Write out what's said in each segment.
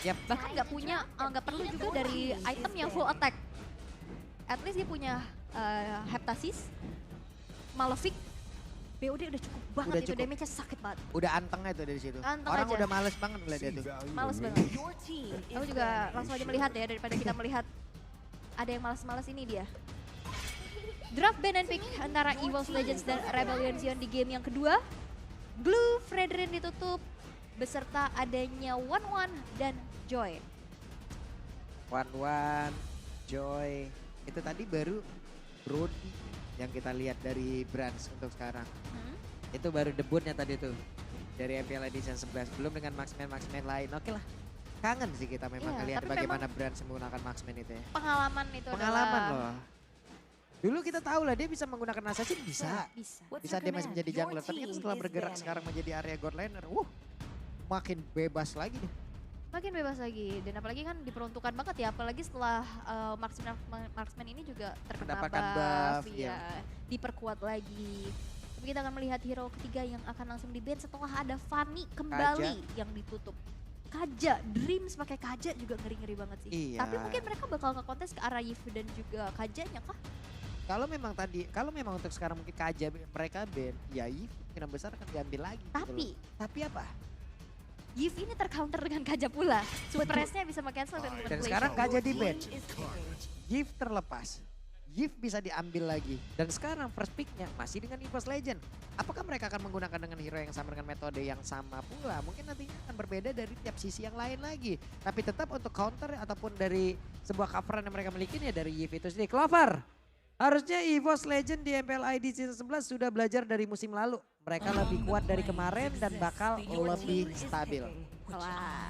Yap. Bahkan nggak perlu juga dari item yang full attack. At least dia punya Heptasis, Malefic, BOD udah cukup banget Udah itu, cukup. damage-nya sakit banget. Udah antengnya tuh dari situ. Anteng Orang aja. udah males banget ngeliat dia tuh. Males banget. Aku juga langsung aja melihat ya, daripada kita melihat ada yang males-males ini dia. Draft ban and pick antara Evolve Legends dan Rebellion Zion di game yang kedua. Glue Fredrin ditutup beserta adanya One dan Joy. One, Joy. Itu tadi baru Brody yang kita lihat dari Brands untuk sekarang. Itu baru debutnya tadi tuh. Dari MPL Edition 11. Belum dengan Marksman lain. Oke lah. Kangen sih kita memang Iya, ngelihat tapi bagaimana Brands menggunakan Marksman itu ya. Pengalaman itu Pengalaman adalah... loh. Dulu kita tahu lah dia bisa menggunakan assassin bisa. Bisa. Dia masih menjadi jungler. Tapi kan setelah bergerak sekarang menjadi area god laner. Makin bebas lagi deh. Makin bebas lagi, dan apalagi kan diperuntukkan banget ya, apalagi setelah marksman ini juga terkena Mendapatkan buff, buff, ya, diperkuat lagi. Tapi kita akan melihat hero ketiga yang akan langsung di-ban setelah ada Fanny kembali yang ditutup. Kaja, Dreams pakai Kaja juga ngeri-ngeri banget sih. Iya. Tapi mungkin mereka bakal nge-kontes ke arah Yves dan juga Kajanya kah? Kalau memang untuk sekarang mungkin Kaja mereka ban, ya kemungkinan besar akan diambil lagi. Tapi, gitu tapi apa? Yves ini tercounter dengan Kaja pula. Suppress-nya bisa cancel dan Dan sekarang Kaja di ban. Yves terlepas. Yves bisa diambil lagi. Dan sekarang first pick-nya masih dengan EVOS Legend. Apakah mereka akan menggunakan dengan hero yang sama dengan metode yang sama pula? Mungkin nantinya akan berbeda dari tiap sisi yang lain lagi. Tapi tetap untuk counter ataupun dari sebuah coveran yang mereka miliki ya dari Yves itu sendiri. Clover, harusnya EVOS Legend di MPL ID Season 11 sudah belajar dari musim lalu. Mereka lebih kuat dari kemarin dan bakal lebih stabil. Wah,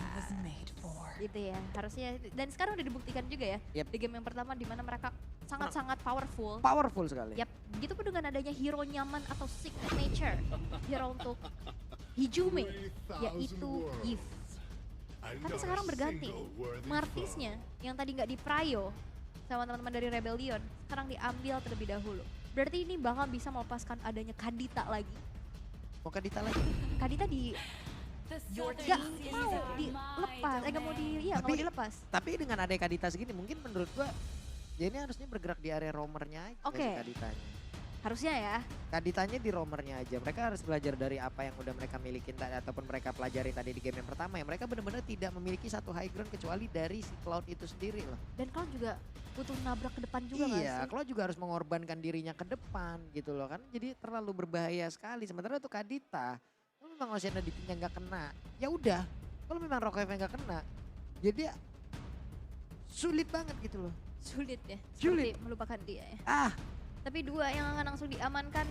gitu ya harusnya. Dan sekarang udah dibuktikan juga ya Yep. di game yang pertama di mana mereka sangat-sangat powerful. Powerful sekali. Yap, begitu pun dengan adanya hero nyaman atau signature hero untuk Hijume, yaitu Yves. Tapi sekarang berganti, Martisnya yang tadi nggak di prio sama teman-teman dari Rebellion, sekarang diambil terlebih dahulu. Berarti ini bakal bisa melepaskan adanya Kadita lagi. Mau Kadita lagi? Kadita nggak mau dilepas, nggak mau nggak mau dilepas. Tapi dengan ada Kadita segini mungkin menurut gua ya ini harusnya bergerak di area roamernya aja Oke. si Kaditanya. Harusnya ya. Kaditanya di roamernya aja. Mereka harus belajar dari apa yang udah mereka milikin ataupun mereka pelajari tadi di game yang pertama ya. Mereka benar-benar tidak memiliki satu high ground kecuali dari si Cloud itu sendiri loh. Dan Cloud juga butuh nabrak ke depan juga nggak Iya, sih? Cloud juga harus mengorbankan dirinya ke depan gitu loh kan. Jadi terlalu berbahaya sekali. Sementara untuk Kadita, kalau memang Ocean Aditya nggak kena, ya udah. Kalau memang Rock Heaven nggak kena, jadi sulit banget gitu loh. Sulit ya, Sulit. seperti melupakan dia ya. Ah, Tapi dua yang akan langsung diamankan,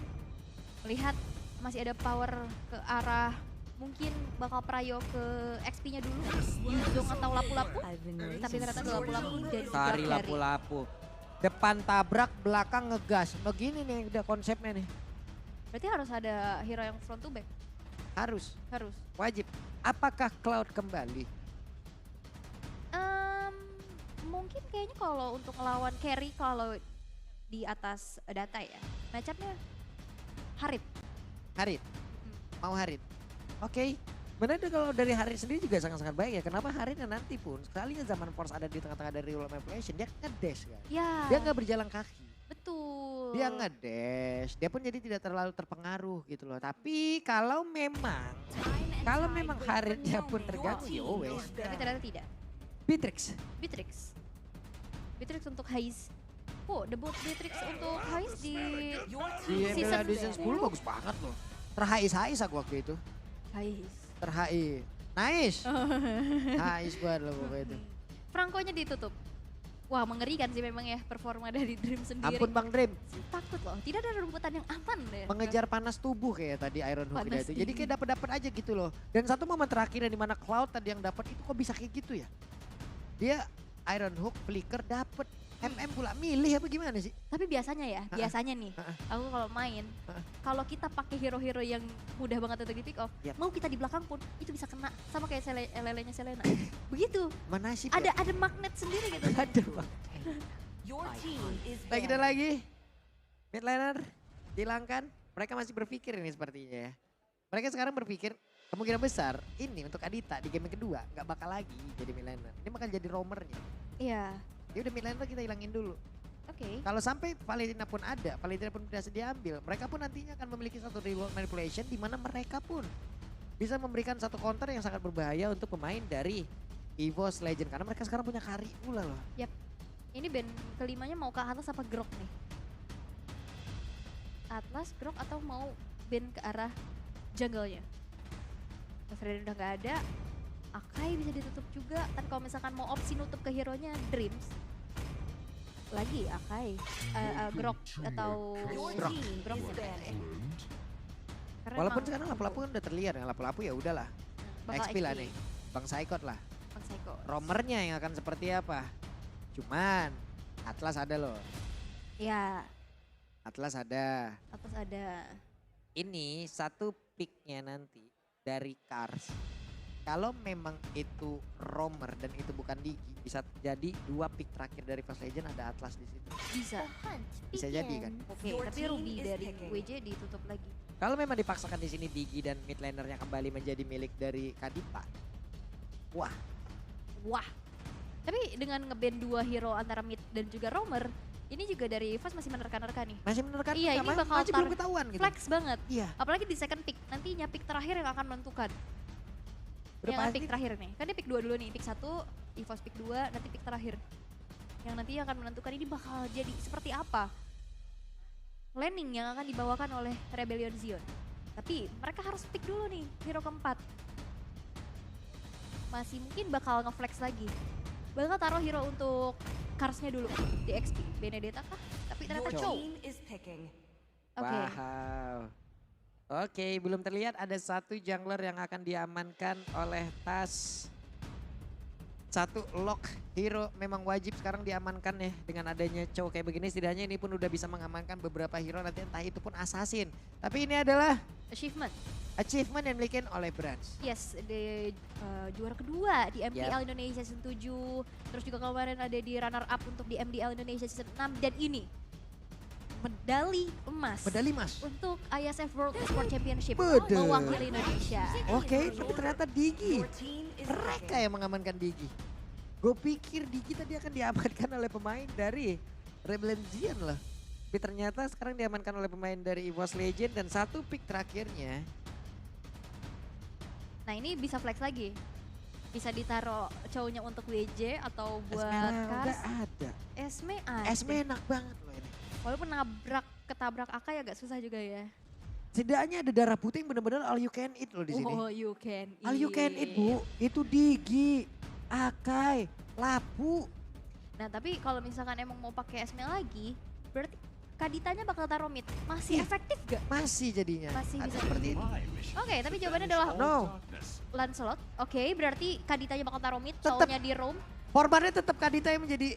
melihat masih ada power ke arah mungkin bakal prayo ke XP-nya dulu, Yuzong atau Lapu-Lapu. Tapi ternyata ada Lapu-Lapu dan juga Sari Carry. lapu-lapu. Depan tabrak, belakang ngegas. Begini nih udah konsepnya nih. Berarti harus ada hero yang front to back, Harus, harus. wajib. Apakah Cloud kembali? Mungkin kayaknya kalau untuk ngelawan carry kalau di atas data ya, matchupnya Harit. Harit? Mau Harit? Oke. Benar kalau dari Harit sendiri juga sangat-sangat baik ya. Kenapa Haritnya nanti pun sekalinya zaman Force ada di tengah-tengah dari Rule of Manipulation, dia ngedash kan. Ya, Dia nggak berjalan kaki. betul. Dia ngedash, dia pun jadi tidak terlalu terpengaruh gitu loh. Tapi kalau memang Haritnya pun terganggu ya wes. Tapi ternyata tidak. Beatrix. Beatrix untuk Haiz. Oh, debut Beatrix untuk Haiz di Di season Edition 10 10. bagus banget loh. Terhais aku waktu itu. Haiz. Terhais. Nice. Hais banget loh pokoknya itu. Franco-nya ditutup. Wah, mengerikan sih memang ya performa dari Dream sendiri. Ampun Bang Dream. Takut loh, tidak ada rumputan yang aman deh. Mengejar panas tubuh kayak tadi Iron Hook Panas itu. Jadi kayak dapat aja gitu loh. Dan satu momen terakhir di mana Cloud tadi yang dapat itu kok bisa kayak gitu ya? Dia Iron Hook, flicker dapet. Pula milih apa gimana sih? Tapi biasanya ya, biasanya nih, aku kalau main, kalau kita pakai hero-hero yang mudah banget untuk di pick off, Yap. mau kita di belakang pun itu bisa kena, sama kayak LL-nya Selena. Begitu, Mana sih? ada magnet sendiri gitu. Aduh. Lagi dan lagi. Mid laner dihilangkan. Mereka masih berpikir ini sepertinya ya. Mereka sekarang berpikir kemungkinan besar ini untuk Adita di game yang kedua nggak bakal lagi jadi mid laner. Ini bakal jadi roamernya. Iya. Dia udah mid laner kita hilangin dulu. Oke. Kalau sampai Valentina pun ada, Valentina pun bisa diambil, mereka pun nantinya akan memiliki satu reward manipulation di mana mereka pun bisa memberikan satu counter yang sangat berbahaya untuk pemain dari EVOS Legend karena mereka sekarang punya carry pula loh. Yap. Ini band kelimanya mau ke Atlas apa Grok nih? Atlas, Grok atau mau band ke arah jungle-nya? Freddy udah nggak ada, Akai bisa ditutup juga. Kan kalau misalkan mau opsi nutup ke hero-nya Dreams, lagi Akai, Grok atau Grok. Grok ya. Karena Walaupun emang sekarang lapu-lapu kan udah terlihat ya, lapu-lapu ya udahlah. bakal XP lah nih, Bang Saikot lah. Bang Psycho. Romernya yang akan seperti apa? Cuman Atlas ada loh, Ya, Atlas ada. Atlas ada. Ini satu picknya nanti dari Cars. Kalau memang itu Romer dan itu bukan Digi, bisa jadi 2 pick terakhir dari Fast Legend ada Atlas di situ. Bisa. Bisa jadi kan? Oke, tapi Ruby dari WJ ditutup lagi. Kalau memang dipaksakan di sini Digi dan mid lanernya kembali menjadi milik dari Kadita. Wah, Wah. Tapi dengan ngeband 2 hero antara mid dan juga roamer, ini juga dari Fast masih menerka-nerka nih. masih menerka Iya, ini bakal masih belum ketahuan gitu. Flex banget. Iya. Apalagi di second pick, nantinya pick terakhir yang akan menentukan. Udah Yang pasti. pick terakhir nih. Kan dia pick 2 dulu nih, pick 1, EVOS pick 2, nanti pick terakhir. Yang nantinya akan menentukan ini bakal jadi seperti apa. Laning yang akan dibawakan oleh Rebellion Zion. Tapi mereka harus pick dulu nih, hero keempat. Masih mungkin bakal nge-flex lagi. Bakal taruh hero untuk Karsnya dulu di XP. Benedetta kah? Tapi ternyata Chow. Oke. Wow. Oke, belum terlihat ada satu jungler yang akan diamankan oleh Tas. Satu lock hero memang wajib sekarang diamankan ya dengan adanya Chow kayak begini, setidaknya ini pun udah bisa mengamankan beberapa hero nanti entah itu pun assassin. Tapi ini adalah Achievement. achievement yang dimiliki oleh Branch. Yes, di juara kedua di MPL Indonesia Season 7. Terus juga kemarin ada di runner up untuk di MDL Indonesia Season 6. Dan ini medali emas Medali mas. untuk ISF World Esport Championship Bede. mewakili Indonesia. Oke, tapi ternyata Digi. Mereka yang mengamankan Digi. Gue pikir Digi tadi akan diamankan oleh pemain dari Rebellion Zion loh. Tapi ternyata sekarang diamankan oleh pemain dari EVOS Legend dan satu pick terakhirnya. Nah ini bisa flex lagi. Bisa ditaruh cowoknya untuk WJ atau buat Esmeralda Kars. ada. Esme ada. Esme enak banget loh ini. Walaupun ketabrak Akai agak susah juga ya. Setidaknya ada darah putih yang benar-benar all you can eat loh di sini. Oh you can eat. All you can eat bu, itu Digi, Akai, Lapu. Nah tapi kalau misalkan emang mau pakai Esme lagi, berarti Kaditanya bakal taruh mid. Masih Iya. efektif gak? Masih jadinya. Masih Ada bisa. seperti ini. Oke, tapi jawabannya adalah No, Lancelot. Oke, berarti Kaditanya bakal taruh mid, Tetep. cowoknya di roam. korbannya tetap Kadita yang menjadi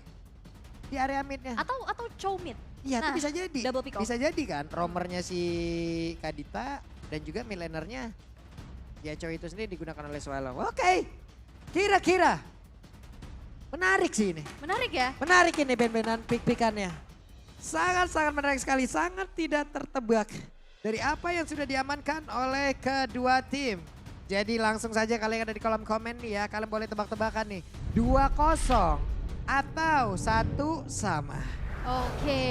di area midnya. Atau cow mid. Iya itu Nah, bisa jadi. double pick off. Bisa jadi kan romernya si Kadita dan juga milenernya ya cowok itu sendiri digunakan oleh Swallow. Oke, kira-kira menarik sih ini. Menarik ya? Menarik ini band-bandan pick-pickannya. Sangat-sangat menarik sekali, sangat tidak tertebak dari apa yang sudah diamankan oleh kedua tim. Jadi langsung saja kalian ada di kolom komen nih ya, kalian boleh tebak-tebakan nih. 2-0 atau 1 sama. Oke,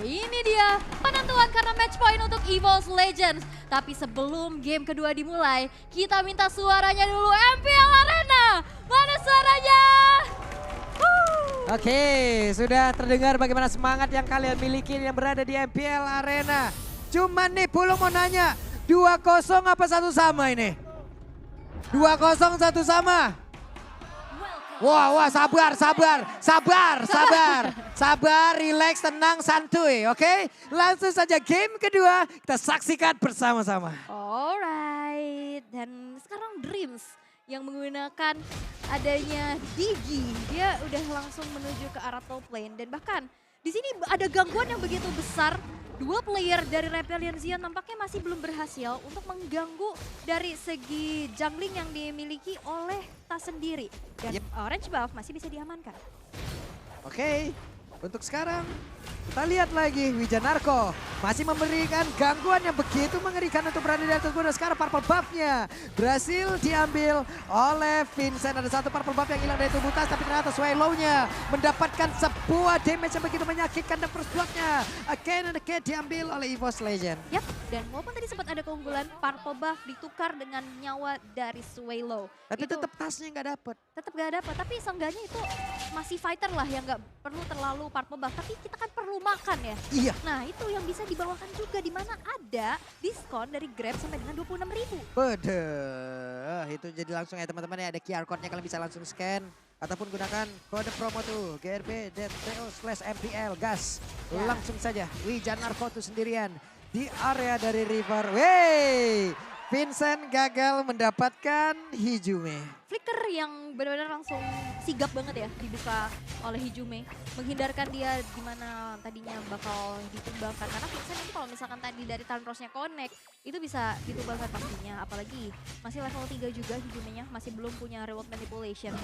ini dia penentuan karena match point untuk EVOS Legends. Tapi sebelum game kedua dimulai, kita minta suaranya dulu MPL Arena. Mana suaranya? Oke, sudah terdengar bagaimana semangat yang kalian miliki yang berada di MPL Arena. Cuman nih Pulung mau nanya, 2-0 apa 1 sama ini? 2-0 1 sama? Wah, sabar, relax, tenang, santuy, oke? Langsung saja game kedua kita saksikan bersama-sama. Alright, dan sekarang Dreams yang menggunakan adanya Digi, dia udah langsung menuju ke arah top lane dan bahkan di sini ada gangguan yang begitu besar. 2 player dari Rebellion Zion nampaknya masih belum berhasil untuk mengganggu dari segi jungling yang dimiliki oleh Tas sendiri. Dan Orange buff masih bisa diamankan. Oke, untuk sekarang Kita lihat lagi Wijanarko masih memberikan gangguan yang begitu mengerikan untuk berada di atas bola. Sekarang purple buff-nya berhasil diambil oleh Vincent. Ada satu purple buff yang hilang dari tubuh Tas, tapi ternyata Swallow-nya mendapatkan sebuah damage yang begitu menyakitkan dan first blood-nya again and again diambil oleh EVOS Legend. Yap, dan walaupun tadi sempat ada keunggulan, purple buff ditukar dengan nyawa dari Swallow. Tapi Itu tetap Tasnya nggak dapet. tetap gak dapat, tapi seenggaknya itu masih fighter lah yang gak perlu terlalu purple buff. Tapi kita kan perlu makan ya. Iya. Nah itu yang bisa dibawakan juga, di mana ada diskon dari Grab sampai dengan 26.000. Bedeh, itu jadi langsung ya teman-teman ya, ada QR code-nya, kalian bisa langsung scan ataupun gunakan kode promo tuh GRB.to/MPL gas. Ya. Langsung saja Wijanarko tuh sendirian di area dari River. Wey, Vincent gagal mendapatkan Hijume. Flicker yang benar-benar langsung sigap banget ya dibuka oleh Hijume. Menghindarkan dia di mana tadinya bakal ditumbangkan. Karena Vincent itu kalau misalkan tadi dari Talon Rose-nya connect, itu bisa ditumbangkan pastinya. Apalagi masih level 3 juga Hijume-nya, masih belum punya reward manipulation.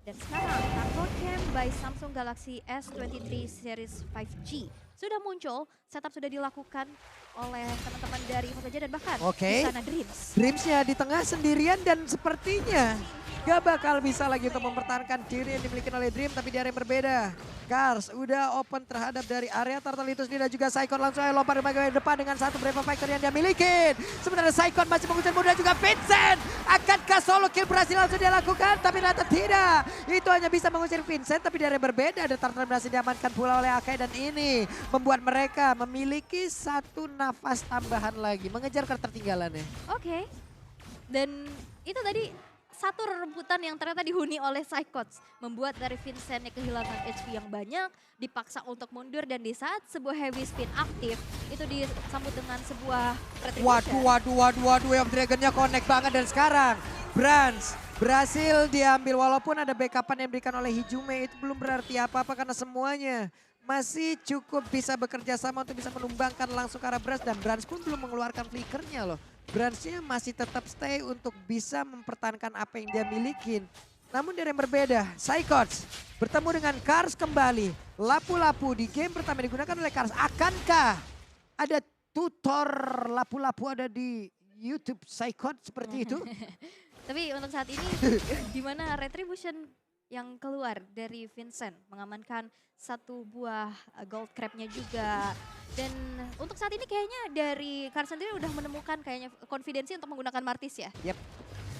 Dan sekarang Tarkor Camp by Samsung Galaxy S23 Series 5G sudah muncul, setup sudah dilakukan oleh teman-teman dari EVOS Legends dan bahkan Oke. di sana Dreams. Dreams-nya di tengah sendirian dan sepertinya gak bakal bisa lagi untuk mempertahankan diri yang dimiliki oleh Dream, tapi di area yang berbeda. Kars udah open terhadap dari area Turtle itu sendiri dan juga Saikon langsung aja lompat ke depan dengan satu Brave Factor yang dia miliki. Sebenarnya Saikon masih mengusir muda juga Vincent. Akankah solo kill berhasil langsung dia lakukan? Tapi ternyata tidak. Itu hanya bisa mengusir Vincent, tapi di area yang berbeda ada Turtle berhasil diamankan pula oleh Akai, dan ini membuat mereka memiliki satu nafas tambahan lagi mengejar ketertinggalannya. Oke. Dan itu tadi satu rebutan yang ternyata dihuni oleh Psychots. Membuat dari Vincentnya kehilangan HP yang banyak, dipaksa untuk mundur, dan di saat sebuah heavy spin aktif, itu disambut dengan sebuah retribution. Waduh, Wave Dragon-nya connect banget, dan sekarang Brans berhasil diambil. Walaupun ada backupan yang diberikan oleh Hijume, itu belum berarti apa-apa karena semuanya masih cukup bisa bekerja sama untuk bisa menumbangkan langsung ke arah Brans, dan Brans pun belum mengeluarkan flickernya loh. Bransnya masih tetap stay untuk bisa mempertahankan apa yang dia milikin. Namun dari yang berbeda, Psychots bertemu dengan Kars kembali. Lapu-lapu di game pertama digunakan oleh Kars. Akankah ada tutor lapu-lapu ada di YouTube Psychots seperti itu? Tapi untuk saat ini, di mana retribution yang keluar dari Vincent mengamankan satu buah gold crab-nya juga. Dan untuk saat ini kayaknya dari Kars sendiri udah menemukan kayaknya konfidensi untuk menggunakan Martis ya. Yep.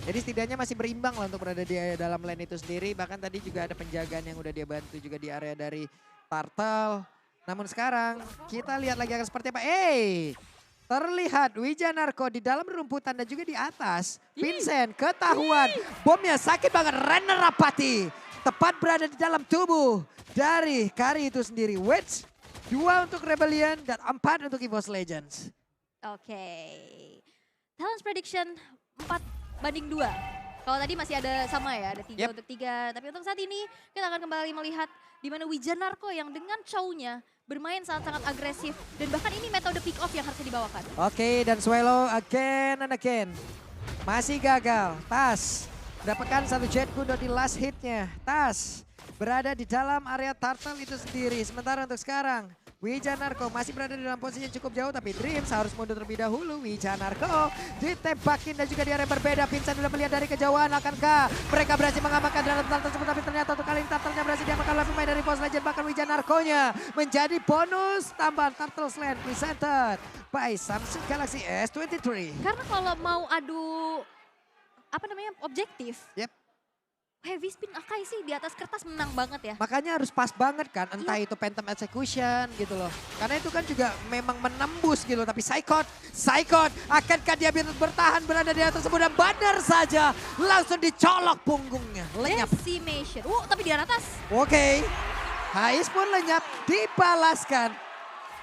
Jadi setidaknya masih berimbang lah untuk berada di dalam lane itu sendiri. Bahkan tadi juga ada penjagaan yang udah dia bantu juga di area dari Turtle. Namun sekarang kita lihat lagi akan seperti apa. Terlihat Wijanarko di dalam rumputan dan juga di atas. Vincent ketahuan. Bomnya sakit banget. Renner Rapati tepat berada di dalam tubuh dari Kari itu sendiri. Wits 2 untuk Rebellion dan 4 untuk EVOS Legends. Oke. Talents prediction 4-2. Kalau tadi masih ada sama ya, ada 3 untuk 3. Tapi untuk saat ini kita akan kembali melihat di mana Wijanarko yang dengan Chow-nya bermain sangat-sangat agresif. Dan bahkan ini metode pick off yang harusnya dibawakan. Oke, dan Swallow again and again. Masih gagal. Tas mendapatkan satu jet kudo di last hitnya. Tas berada di dalam area Turtle itu sendiri. Sementara untuk sekarang Wijanarko masih berada di dalam posisi yang cukup jauh, tapi Dreams harus mundur terlebih dahulu. Wijanarko ditembakin dan juga di area berbeda. Vincent sudah melihat dari kejauhan, akankah mereka berhasil mengamankan dalam Turtle tersebut, tapi ternyata untuk kali ini Turtle-nya berhasil diamankan oleh pemain dari EVOS Legends. Bahkan Wijanarko-nya menjadi bonus tambahan Turtle Slam presented by Samsung Galaxy S23. Karena kalau mau adu objektif. Yep. Heavy spin Akai sih di atas kertas menang banget ya. Makanya harus pas banget kan, entah itu Phantom Execution gitu loh. Karena itu kan juga memang menembus gitu, tapi Psychot akankah dia bertahan berada di atas tersebut, dan benar saja langsung dicolok punggungnya, lenyap. Decimation, tapi di atas. Oke, Hais pun lenyap, dibalaskan.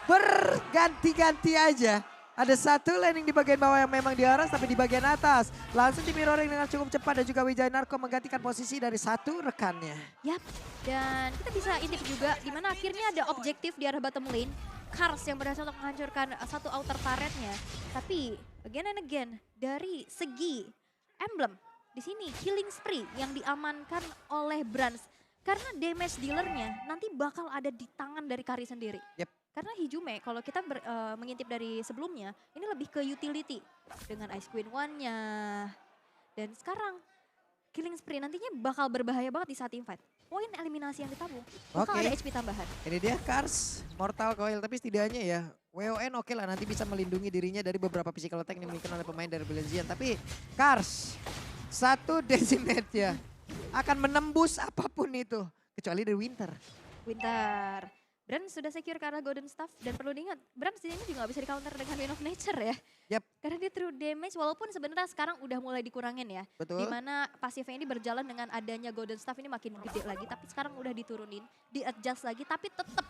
Berganti-ganti aja. Ada satu landing di bagian bawah yang memang diaras, tapi di bagian atas langsung di mirroring dengan cukup cepat, dan juga Wijanarko menggantikan posisi dari satu rekannya. Yap, dan kita bisa intip juga di mana akhirnya ada objektif di arah bottom lane. Kars yang berhasil untuk menghancurkan satu outer turretnya. Tapi again and again dari segi emblem di sini killing spree yang diamankan oleh Brans. Karena damage dealernya nanti bakal ada di tangan dari Kari sendiri. Yep. Karena Hijume kalau kita mengintip dari sebelumnya, ini lebih ke utility. Dengan Ice Queen One-nya. Dan sekarang Killing Spree nantinya bakal berbahaya banget di saat team fight. Poin eliminasi yang ditabung, bakal ada HP tambahan. Ini dia Kars, Mortal Coil, tapi setidaknya ya WON oke lah nanti bisa melindungi dirinya dari beberapa physical attack yang dimiliki oleh pemain dari Brilliant. Tapi Kars, satu decimate ya akan menembus apapun itu. Kecuali dari Winter. Brand sudah secure ke arah Golden Staff dan perlu diingat, Brand ini juga gak bisa di counter dengan Wind of Nature ya. Yap. Karena dia true damage walaupun sebenarnya sekarang udah mulai dikurangin ya. Betul. Dimana pasifnya ini berjalan dengan adanya Golden Staff ini makin gede lagi. Tapi sekarang udah diturunin, di-adjust lagi tapi tetap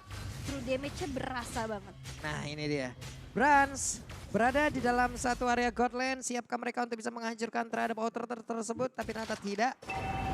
true damage-nya berasa banget. Nah ini dia. Brans berada di dalam satu area Godland. Siapkah mereka untuk bisa menghancurkan terhadap outer tersebut? Tapi ternyata tidak.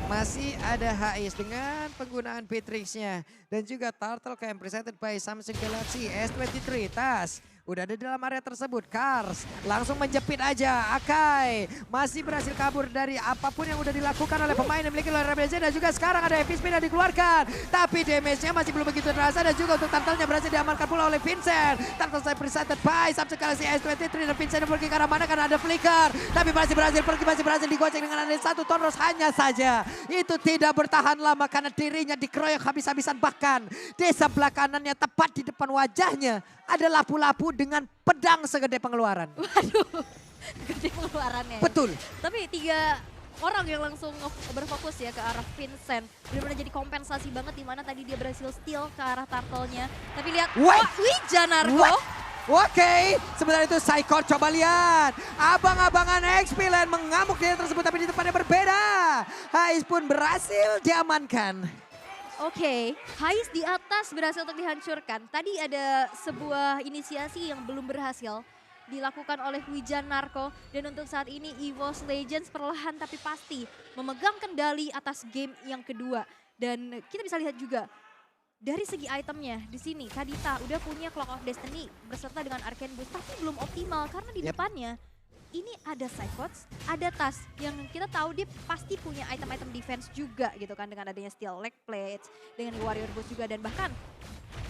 Masih ada Hais dengan penggunaan Beatrix-nya. Dan juga Turtle Camp presented by Samsung Galaxy S23. Tas udah ada di dalam area tersebut. Kars langsung menjepit aja. Akai masih berhasil kabur dari apapun yang udah dilakukan oleh pemain yang memiliki oleh Rebellion. Dan juga sekarang ada Heavy Spin yang dikeluarkan. Tapi damage-nya masih belum begitu terasa. Dan juga untuk Turtle-nya berhasil diamankan pula oleh Vincent. Turtle saya presented by Samsung Galaxy S23. Dan Vincent yang pergi ke arah mana karena ada flicker. Tapi masih berhasil pergi, masih berhasil digocek dengan ada satu Tonros hanya saja. Itu tidak bertahan lama karena dirinya dikeroyok habis-habisan. Bahkan di sebelah kanannya tepat di depan wajahnya ada lapu-lapu dengan pedang segede pengeluaran. Waduh, gede pengeluarannya. Betul. Tapi 3 orang yang langsung berfokus ya ke arah Vincent. Benar-benar jadi kompensasi banget dimana tadi dia berhasil steal ke arah Turtle-nya. Tapi lihat, Wijanarko. Oke, sebenarnya itu Psycho, coba lihat. Abang-abangan XP Land mengamuk dia tersebut tapi di tempatnya berbeda. Hais pun berhasil diamankan. Oke, Hais di atas berhasil untuk dihancurkan. Tadi ada sebuah inisiasi yang belum berhasil dilakukan oleh Wijanarko. Dan untuk saat ini EVOS Legends perlahan tapi pasti memegang kendali atas game yang kedua. Dan kita bisa lihat juga dari segi itemnya di sini Kadita udah punya Clock of Destiny beserta dengan Arcane Boost tapi belum optimal karena di depannya ini ada Psychots, ada Tas yang kita tahu dia pasti punya item-item defense juga gitu kan dengan adanya Steel Leg Plates, dengan Warrior Boost juga dan bahkan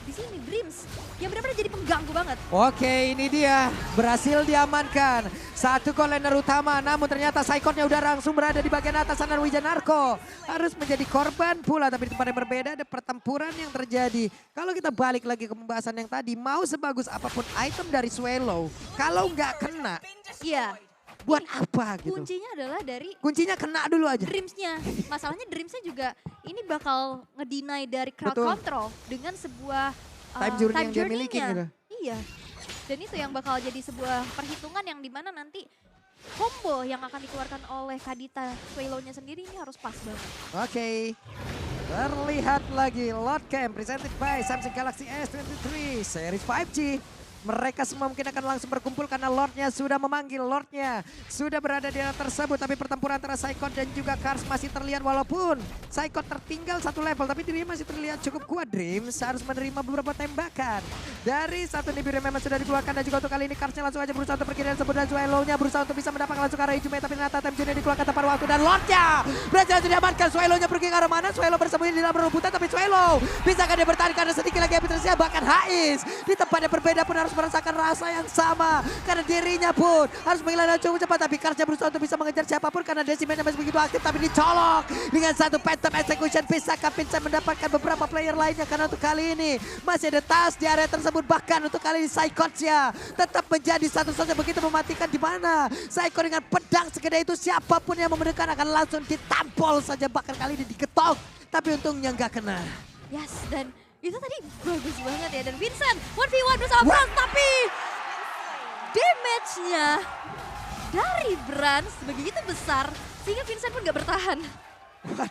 di sini Dreams yang benar-benar jadi pengganggu banget. Oke, ini dia berhasil diamankan. Satu Golender utama namun ternyata Psychotnya udah langsung berada di bagian atas sana. Wijanarko harus menjadi korban pula tapi di tempat yang berbeda ada pertempuran yang terjadi. Kalau kita balik lagi ke pembahasan yang tadi, mau sebagus apapun item dari Swallow, kalau nggak kena, iya. Buat apa gitu? Kuncinya adalah dari kuncinya kena dulu aja. Dreams-nya. Masalahnya Dreams-nya juga ini bakal ngedeny dari crowd control dengan sebuah time journey yang dia miliki gitu. Iya. Dan itu yang bakal jadi sebuah perhitungan yang dimana nanti combo yang akan dikeluarkan oleh Kadita Swallow-nya sendiri ini harus pas banget. Oke. Terlihat lagi Lord Camp presented by Samsung Galaxy S23 series 5G. Mereka semua mungkin akan langsung berkumpul karena Lordnya sudah memanggil. Lordnya sudah berada di area tersebut. Tapi pertempuran antara Psychot dan juga Kars masih terlihat walaupun Psychot tertinggal satu level. Tapi dirinya masih terlihat cukup kuat. Dreams harus menerima beberapa tembakan. Dari satu Nibiru memang sudah dikeluarkan. Dan juga untuk kali ini Karsnya langsung aja berusaha untuk pergi dari sebut. Dan Swallow-nya berusaha untuk bisa mendapatkan langsung ke arah Hijume. Tapi ternyata Temjune dikeluarkan tepat waktu. Dan Lordnya berhasil diamankan. Swallow-nya pergi ke arah mana? Swallow bersembunyi di dalam rebutan. Tapi Swallow bisakah dia bertahan karena sedikit lagi habisnya. Bahkan Hais di tempatnya berbeda pun harus merasakan rasa yang sama karena dirinya pun harus menghilangkan cukup cepat tapi Karsnya berusaha untuk bisa mengejar siapapun karena Decimate masih begitu aktif tapi dicolok dengan satu Phantom Execution. Bisakah Vincent mendapatkan beberapa player lainnya karena untuk kali ini masih ada Tas di area tersebut. Bahkan untuk kali ini Psychots-nya tetap menjadi satu-satunya begitu mematikan di mana Psycho dengan pedang segede itu siapapun yang memendekkan akan langsung ditampol saja bahkan kali ini diketok tapi untungnya nggak kena. Yes, dan itu tadi bagus banget ya. Dan Vincent 1v1 bersama Brans tapi damage-nya dari Brans begitu besar sehingga Vincent pun gak bertahan.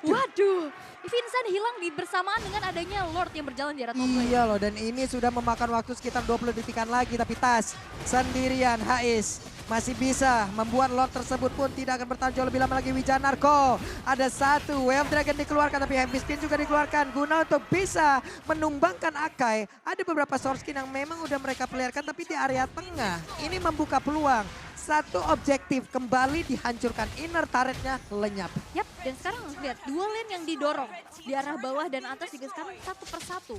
Waduh, Vincent hilang di bersamaan dengan adanya Lord yang berjalan di arah top lane. Iya loh, dan ini sudah memakan waktu sekitar 20 detikan lagi tapi Tas sendirian. Hais masih bisa membuat Lord tersebut pun tidak akan bertahan jauh lebih lama lagi. Wijanarko ada satu Wave Dragon dikeluarkan tapi Heavy Spin juga dikeluarkan guna untuk bisa menumbangkan Akai. Ada beberapa source skin yang memang udah mereka playerkan tapi di area tengah ini membuka peluang. satu objektif kembali dihancurkan, inner turretnya lenyap. Yap, dan sekarang lihat dua lane yang didorong di arah bawah dan atas juga sekarang satu persatu.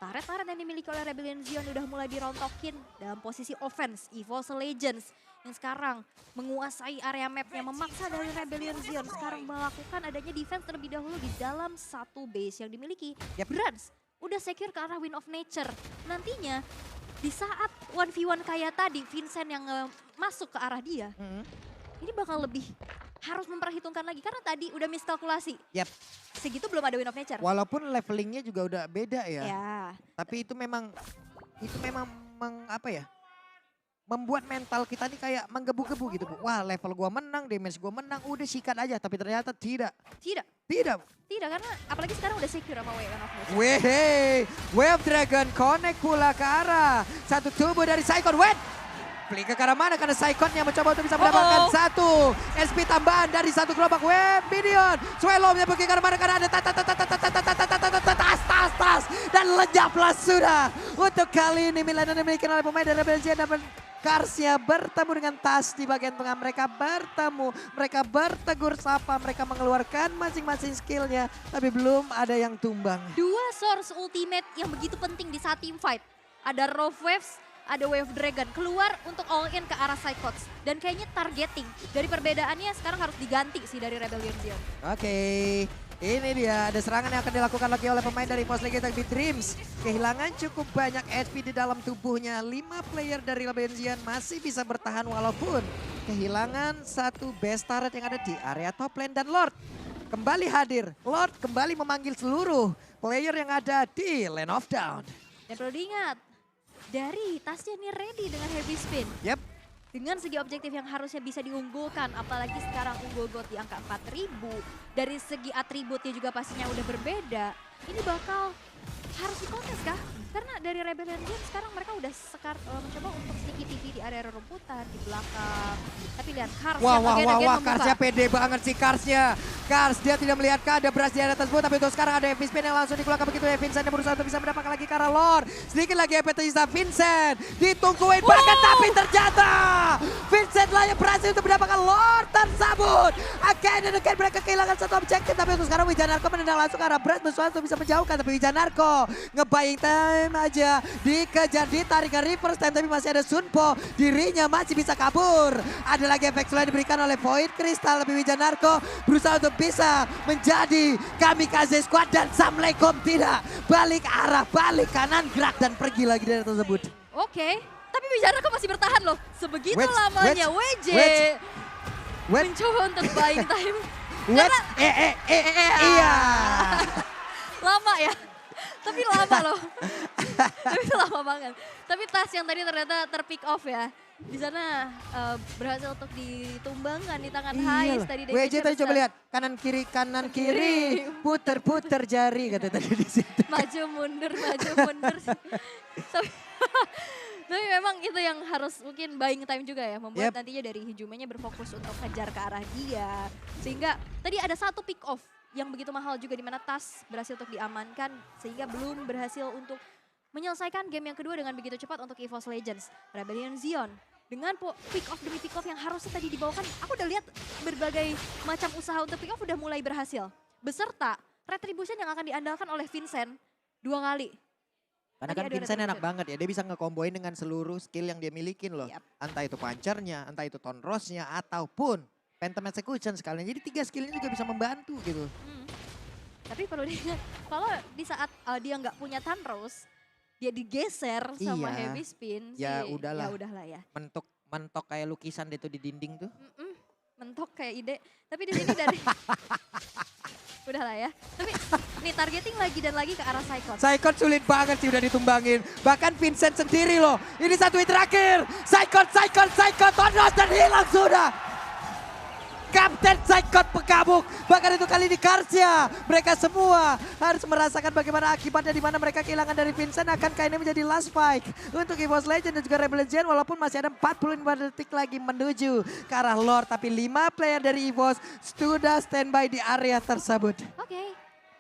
Turret-turret yang dimiliki oleh Rebellion Zion udah mulai dirontokin dalam posisi offense. EVOS Legends yang sekarang menguasai area mapnya, memaksa dari Rebellion Zion sekarang melakukan adanya defense terlebih dahulu di dalam satu base yang dimiliki. Yap. Brands udah secure ke arah Wind of Nature. Nantinya di saat 1v1 kayak tadi, Vincent yang masuk ke arah dia, ini bakal lebih harus memperhitungkan lagi karena tadi udah miskalkulasi. Yap. Segitu belum ada Wind of Nature. Walaupun levelingnya juga udah beda ya. Ya. Tapi itu memang apa ya? Membuat mental kita nih kayak menggebu-gebu gitu, Bu. Wah, level gua menang, damage gua menang, udah sikat aja. Tapi ternyata tidak. Tidak. Tidak. Tidak, karena apalagi sekarang udah secure sama Wind of Nature. Weh, Wave Dragon connect pula ke arah satu tubuh dari Saikon. Wait, flick ke arah mana? Karena Saikonnya mencoba untuk bisa mendapatkan satu SP tambahan dari satu gerobak Wave Minion. Swellownya pergi ke arah mana? Karena ada tas dan lenyaplah sudah. Untuk kali ini Milan yang dimiliki oleh pemain dari Belgia dan Karsnya bertemu dengan Tas di bagian tengah, mereka bertemu, mereka bertegur sapa, mereka mengeluarkan masing-masing skillnya, tapi belum ada yang tumbang. Dua source ultimate yang begitu penting di saat team fight. Ada Rough Waves, ada Wave Dragon keluar untuk all in ke arah Psychots. Dan kayaknya targeting dari perbedaannya sekarang harus diganti sih dari Rebellion Zion. Oke. Ini dia, ada serangan yang akan dilakukan lagi oleh pemain dari EVOS Legends di Dreams. Kehilangan cukup banyak HP di dalam tubuhnya. 5 player dari Rebellion Zion masih bisa bertahan walaupun kehilangan satu base turret yang ada di area top lane. Dan Lord kembali hadir. Lord kembali memanggil seluruh player yang ada di Lane of Dawn. Dan perlu diingat, dari Tasnya ini ready dengan heavy spin. Yep. Dengan segi objektif yang harusnya bisa diunggulkan, apalagi sekarang unggul gold di angka 4000. Dari segi atributnya juga pastinya udah berbeda. Ini bakal harus dikontes kah? Karena dari Rebellion Zion sekarang mereka udah mencoba untuk sneaky TV di area rumputan, di belakang. Tapi lihat Kars yang agen-agen membuka. Karsnya pede banget sih Karsnya. Kars dia tidak melihat ada beras di area tersebut, tapi untuk sekarang ada heavy spin yang langsung dikeluarkan begitu ya. Vincent yang berusaha untuk bisa mendapatkan lagi ke arah Lord. Sedikit lagi HP tersisa Vincent. Ditungguin bahkan tapi ternyata Vincent lah yang berhasil untuk mendapatkan Lord tersebut. Again and again mereka kehilangan satu objektif, tapi untuk sekarang Wijanarko menendang langsung ke arah Brass berusaha untuk bisa menjauhkan, tapi Wijanarko nge-buying time aja, dikejar, ditarik ke reverse time, tapi masih ada Sunpo, dirinya masih bisa kabur. Ada lagi efek selain diberikan oleh Void Crystal, tapi Wijanarko berusaha untuk bisa menjadi kamikaze squad dan Assalamualaikum tidak. Balik arah, balik kanan, gerak dan pergi lagi dari tersebut. Oke, tapi Wijanarko masih bertahan loh. Sebegitu lamanya WJ mencoba untuk buying time. Iya. Lama ya. Tapi lama loh. Tapi itu lama banget. Tapi Tas yang tadi ternyata terpick off ya. Di sana berhasil untuk ditumbangkan di tangan Hais tadi. WJ tadi coba lihat kanan kiri, puter jari kata tadi di situ. Maju mundur. Tapi memang itu yang harus mungkin buying time juga ya. Membuat nantinya dari Hijumennya berfokus untuk kejar ke arah dia. Sehingga tadi ada satu pick off yang begitu mahal juga di mana Tas berhasil untuk diamankan. Sehingga belum berhasil untuk menyelesaikan game yang kedua dengan begitu cepat untuk EVOS Legends. Rebellion Zion dengan pick off demi pick off yang harusnya tadi dibawakan. Aku udah lihat berbagai macam usaha untuk pick off udah mulai berhasil. Beserta retribution yang akan diandalkan oleh Vincent 2 kali. Karena kan Vincent enak banget ya, dia bisa ngekomboin dengan seluruh skill yang dia milikin loh. Entah itu punchernya, entah itu tonrosnya, ataupun Phantom Execution sekalian. Jadi 3 skillnya juga bisa membantu gitu. Tapi perlu diingat, kalau di saat dia nggak punya tonros, dia digeser sama heavy spin. Ya udahlah. Ya udahlah ya. Mentok kayak lukisan itu di dinding tuh. Mentok kayak ide. Tapi di sini dari... Udahlah ya. Tapi nih targeting lagi dan lagi ke arah Saikon. Saikon sulit banget sih udah ditumbangin. Bahkan Vincent sendiri loh. Ini satu hit terakhir. Saikon, Tonros dan hilang sudah. Kapten Saikon pekabuk. Bahkan itu kali di Karsnya. Mereka semua harus merasakan bagaimana akibatnya di mana mereka kehilangan dari Vincent. Akankah ini menjadi last fight untuk EVOS Legends dan juga Rebellion Zion. Walaupun masih ada 45 detik lagi menuju ke arah Lord. Tapi 5 player dari EVOS sudah standby di area tersebut. Oke.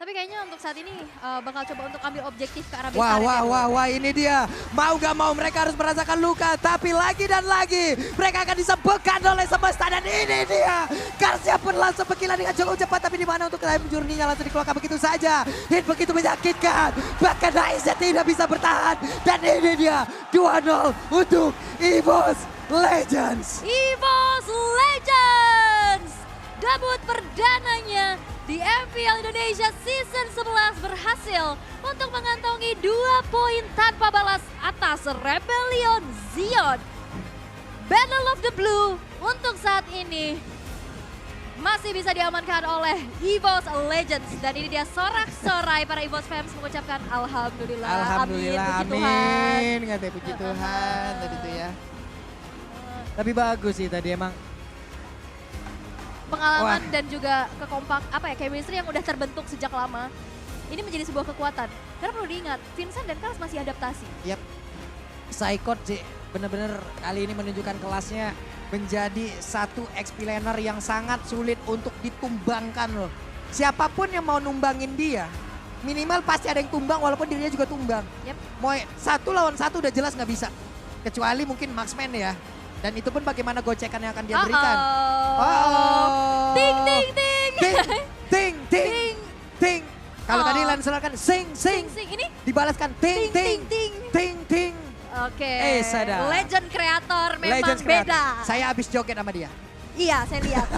Tapi kayaknya untuk saat ini bakal coba untuk ambil objektif ke arah Wah, Bentaret. wah, ini dia. Mau gak mau mereka harus merasakan luka. Tapi lagi dan lagi mereka akan disebutkan oleh semesta. Dan ini dia. Karsnya pun langsung berkilat dengan cukup cepat. Tapi di mana untuk time journey-nya langsung dikeluarkan begitu saja. Hit begitu menyakitkan. Bahkan Raiznya tidak bisa bertahan. Dan ini dia 2-0 untuk EVOS Legends. EVOS Legends! Debut perdananya di MPL Indonesia Season 11 berhasil untuk mengantongi 2 poin tanpa balas atas Rebellion Zion. Battle of the Blue untuk saat ini masih bisa diamankan oleh EVOS Legends. Dan ini dia sorak-sorai para EVOS fans mengucapkan Alhamdulillah, Alhamdulillah, amin, puji Tuhan. amin. Katanya puji Tuhan tadi itu ya. Tapi bagus sih tadi emang. Pengalaman dan juga chemistry yang udah terbentuk sejak lama. Ini menjadi sebuah kekuatan. Karena perlu diingat, Vincent dan Kars masih adaptasi. Yap, Psychot sih bener-bener kali ini menunjukkan kelasnya menjadi satu XP laner yang sangat sulit untuk ditumbangkan loh. Siapapun yang mau numbangin dia, minimal pasti ada yang tumbang walaupun dirinya juga tumbang. Yep. Mau 1 lawan 1 udah jelas nggak bisa. Kecuali mungkin Marksman ya. Dan itu pun bagaimana gocekan yang akan dia berikan. Ting ting ting. Ting ting ting. Kalau tadi Lancelot kan sing sing. Ini Dibalaskan ting ting ting. ting ting. Oke. Sadar. Legend kreator memang Legends beda. Saya habis joget sama dia. Iya, saya lihat.